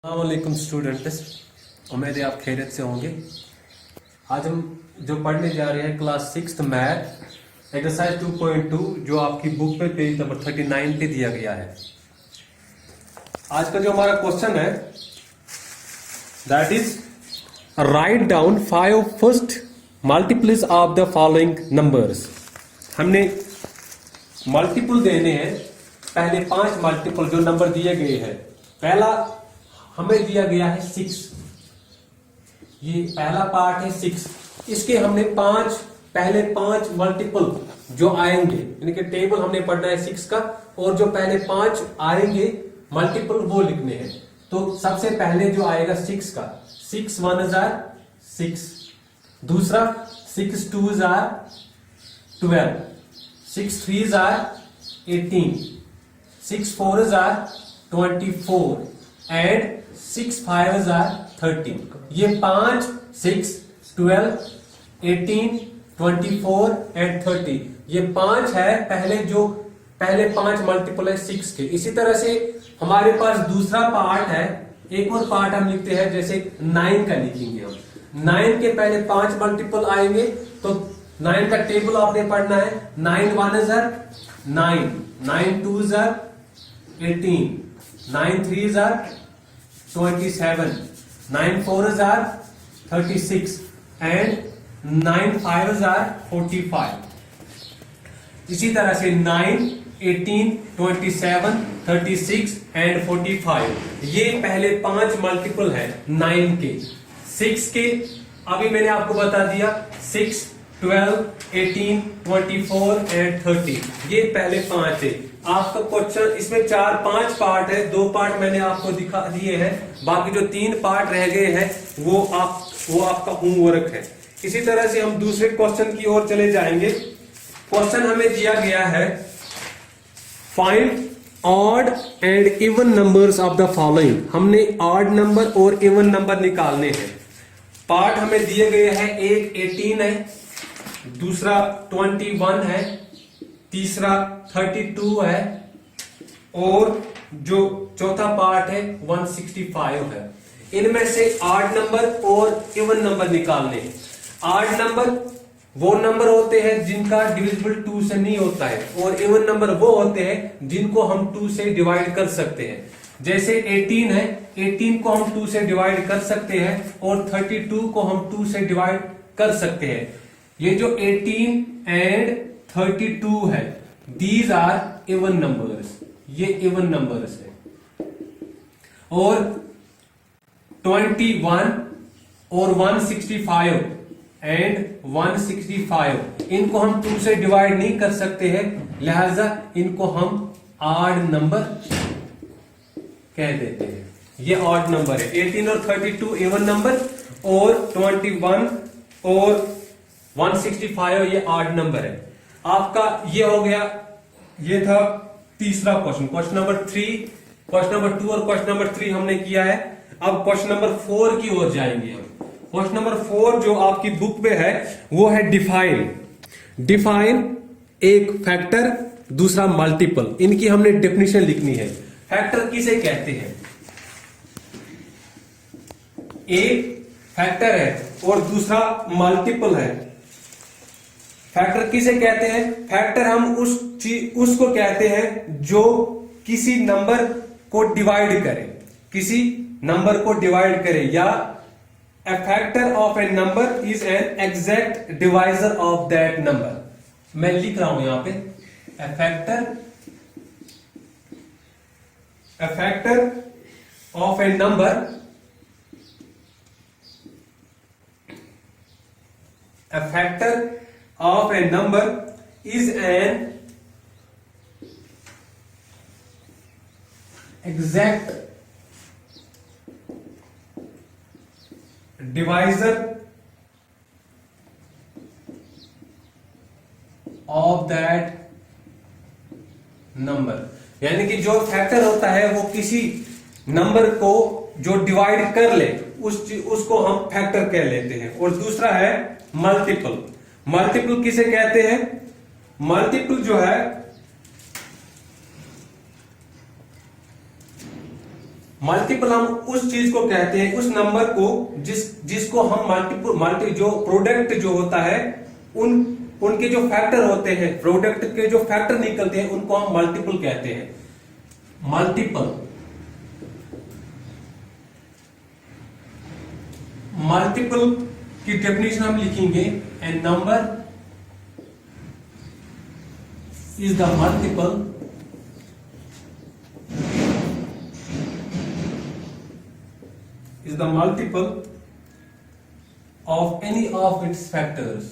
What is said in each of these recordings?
अस्सलामुअलैकुम स्टूडेंट्स, उम्मीद है आप खैरियत से होंगे। आज हम जो पढ़ने जा रहे हैं क्लास 6 मैथ एक्सरसाइज 2.2 जो आपकी बुक पे पेज नंबर 39 पे दिया गया है। आज का जो हमारा क्वेश्चन है that is write down 5 first multiples of the following numbers. हमने मल्टीपल देने हैं, पहले 5 मल्टीपल जो नंबर दिए गए हैं। पहला हमें दिया गया है 6, ये पहला पार्ट है 6। इसके हमने पहले 5 मल्टीपल जो आएंगे, यानी कि टेबल हमने पढ़ना है 6 का, और जो पहले 5 आएंगे मल्टीपल वो लिखने हैं। तो सबसे पहले जो आएगा 6 का, 6 1 जार 6, दूसरा 6 2 jar 12, 6 3 jar 18, 6 4 jar 24 and 6 5 jar 30। ये 5 6 12 18 24 एंड 30 ये 5 है पहले 5 मल्टीपल है 6 के। इसी तरह से हमारे पास दूसरा पार्ट है, एक और पार्ट हम लिखते हैं, जैसे 9 का लिखेंगे हम। 9 के पहले 5 मल्टीपल आएंगे, तो 9 का टेबल आपने पढ़ना है। 9 1 jar 9, 9 2 jar 18, 9 3 jar 27, 9 4 jar 36 and 9 5 jar 45। इसी तरह से 9 18 27 36 एंड 45 ये पहले 5 मल्टीपल है 9 के। 6 के अभी मैंने आपको बता दिया, 6 12 18 24 एंड 30 ये पहले 5 है। आपका क्वेश्चन इसमें 4-5 पार्ट है, 2 पार्ट मैंने आपको दिखा दिए हैं, बाकी जो 3 पार्ट रह गए हैं वो आपका होमवर्क है। इसी तरह से हम दूसरे क्वेश्चन की ओर चले जाएंगे। क्वेश्चन हमें दिया गया है find odd and even numbers of the following. हमने ऑड नंबर और इवन नंबर निकालने हैं। पार्ट हमें दिए गए हैं, एक 18 है, दूसरा 21 है, तीसरा 32 है, और जो चौथा पार्ट है 165 है। इनमें से ऑड नंबर और इवन नंबर निकालने हैं। ऑड नंबर वो नंबर होते हैं जिनका डिविजिबल 2 से नहीं होता है, और इवन नंबर वो होते हैं जिनको हम 2 से डिवाइड कर सकते हैं। जैसे 18 है, 18 को हम 2 से डिवाइड कर सकते हैं, और 32 को हम 2 से डिवाइड कर सकते हैं। ये जो 18 एंड 32 है, दीज आर इवन नंबर्स, ये इवन नंबर्स है। और 21 और 165 एंड 165 इनको हम 2 से डिवाइड नहीं कर सकते हैं, लिहाजा इनको हम ऑड नंबर कह देते हैं। ये ऑड नंबर है। 18 और 32 इवन नंबर, और 21 और 165 ये ऑड नंबर है। आपका ये हो गया, ये था तीसरा question. Question number 3, question number 2 और क्वेश्चन नंबर 3 हमने किया है। अब क्वेश्चन नंबर 4 की ओर जाएंगे हम। क्वेश्चन नंबर 4 जो आपकी बुक में है वो है डिफाइन एक फैक्टर, दूसरा मल्टीपल। इनकी हमने डेफिनेशन लिखनी है। फैक्टर किसे कहते हैं? एक फैक्टर है और दूसरा मल्टीपल है। फैक्टर किसे कहते हैं? फैक्टर हम उसको कहते हैं जो किसी नंबर को डिवाइड करे, किसी नंबर को डिवाइड करे, या a factor of a number is an exact divisor of that number। मैं लिख रहा हूं यहां पे a factor of a number is an exact divisor of that number। यानी कि जो फैक्टर होता है वो किसी नंबर को जो डिवाइड कर ले उसको हम फैक्टर कह लेते हैं। और दूसरा है मल्टीपल किसे कहते हैं? मल्टीपल जो है मल्टीपल हम उस चीज को कहते हैं, उस नंबर को जिसको हम मल्टी जो प्रोडक्ट जो होता है उनके जो फैक्टर होते हैं, प्रोडक्ट के जो फैक्टर निकलते हैं उनको हम मल्टीपल कहते हैं। मल्टीपल की डेफिनेशन हम लिखेंगे, a number is the multiple of any of its factors,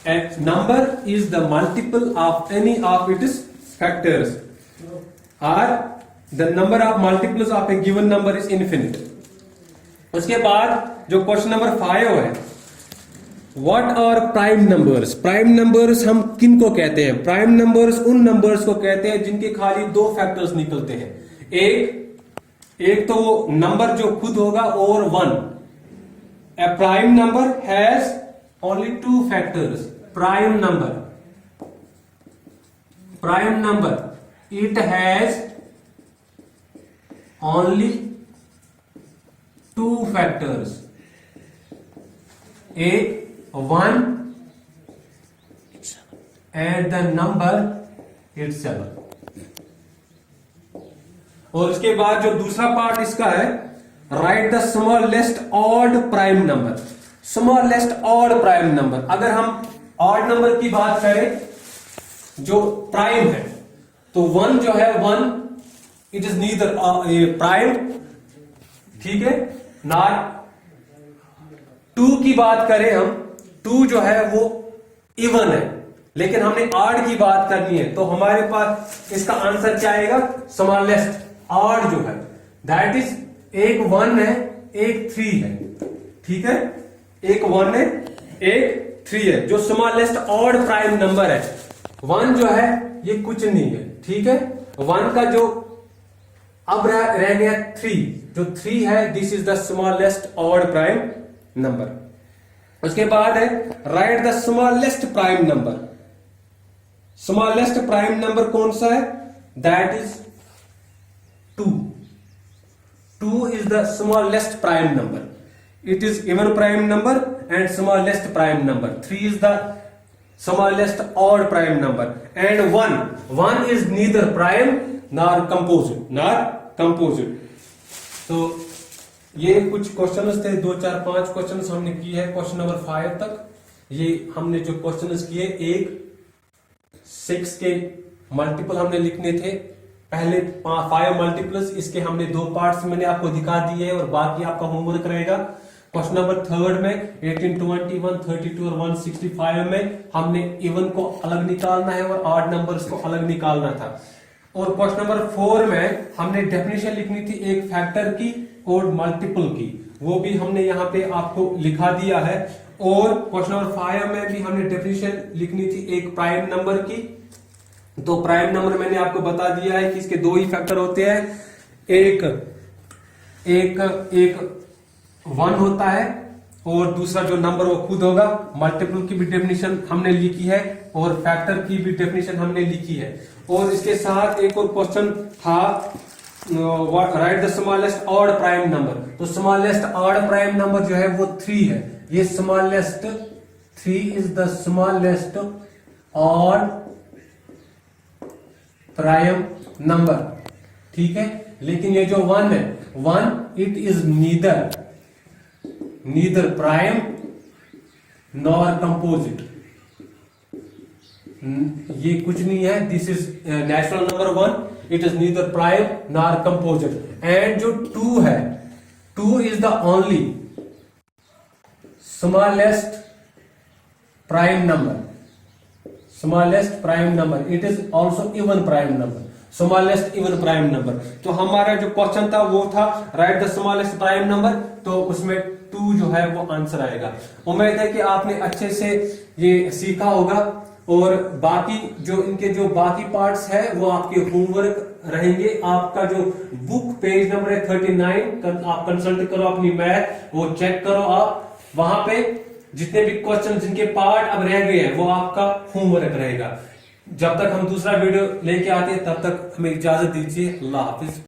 A number is the multiple of any of its factors, or the number of multiples of a given number is infinite. उसके बाद जो question number 5 है, what are prime numbers. Prime numbers हम किन को कहते हैं? Prime numbers उन नंबर्स को कहते हैं जिनके खाली दो फैक्टर्स निकलते हैं। एक तो वो नंबर जो खुद होगा और 1। A prime number has only 2 factors. Prime number it has only 2 factors, एक 1 and the number itself। और उसके बाद जो दूसरा पार्ट इसका है, right the smallest odd prime number. Smallest odd prime number, अगर हम ऑड नंबर की बात करें जो प्राइम है, तो 1 जो है 1 इट इज नीदर प्राइम, ठीक है ना। 2 की बात करें हम, 2 जो है वो इवन है, लेकिन हमने ऑड की बात करनी है, तो हमारे पास इसका आंसर क्या आएगा? स्मॉलेस्ट ऑड जो है दैट इज एक 1 है एक 3 है, ठीक है। एक 1 है एक 3 है, जो स्मॉलेस्ट ऑड प्राइम नंबर है। 1 जो है ये कुछ नहीं है, ठीक है। 1 का जो अब रह गया 3, जो 3 है this is the smallest odd prime number. उसके बाद है right the smallest prime number. Smallest prime number कौन सा है? That is 2। 2 is the smallest prime number. It is even prime number and smallest prime number. 3 is the smallest odd prime number and 1 is neither prime nor composite। तो ये कुछ questions थे, 2 4 5 questions हमने किए हैं क्वेश्चन नंबर 5 तक। ये हमने जो क्वेश्चंस किए, एक 6 के मल्टीपल हमने लिखने थे, पहले 5 मल्टीपल्स, इसके हमने 2 पार्ट्स मैंने आपको दिखा दिए और बाकी आपका होमवर्क रहेगा। क्वेश्चन नंबर 3 में 18, 21, 32 और 165 में हमने इवन को अलग निकालना है और ऑड नंबर्स को अलग निकालना था। और क्वेश्चन नंबर 4 में हमने डेफिनेशन लिखनी थी एक फैक्टर की और मल्टीपल की, वो भी हमने यहाँ पे आपको लिखा दिया है। और क्वेश्चन नंबर 5 में भी हमने डेफिनेशन लिखनी थी एक प्राइम नंबर की। तो प्राइम नंबर मैंने आपको बता दिया है कि इसके 2 ही फैक्टर होते हैं, एक 1 होता है और दूसरा जो नंबर वो खुद होगा। मल्टीपल की भी डेफिनेशन हमने लिखी है और फैक्टर की भी डेफिनेशन हमने लिखी है। और इसके साथ एक और क्वेश्चन था, right the smallest odd prime number. तो स्मॉलेस्ट ऑड प्राइम नंबर जो है वो 3 है। ये smallest 3 is the smallest odd prime number, ठीक है। लेकिन ये जो 1 है, 1 it is neither prime nor composite. ये कुछ नहीं है, this is natural number 1, it is neither prime nor composite. And जो 2 है, 2 is the only smallest prime number, it is also even prime number, smallest even prime number. तो हमारा जो question था वो था right the smallest prime number, तो उसमें 2 जो है वो आंसर आएगा। उम्मीद है कि आपने अच्छे से ये सीखा होगा और बाकी जो इनके जो बाकी पार्ट्स है वो आपके होमवर्क रहेंगे। आपका जो बुक पेज नंबर है 39, आप कंसल्ट करो अपनी मैथ, वो चेक करो आप, वहां पे जितने भी क्वेश्चन जिनके पार्ट अब रह गए हैं वो आपका होमवर्क रहेगा। जब तक हम दूसरा वीडियो लेके आते हैं तब तक हमें इजाजत दीजिए। अल्लाह हाफिज।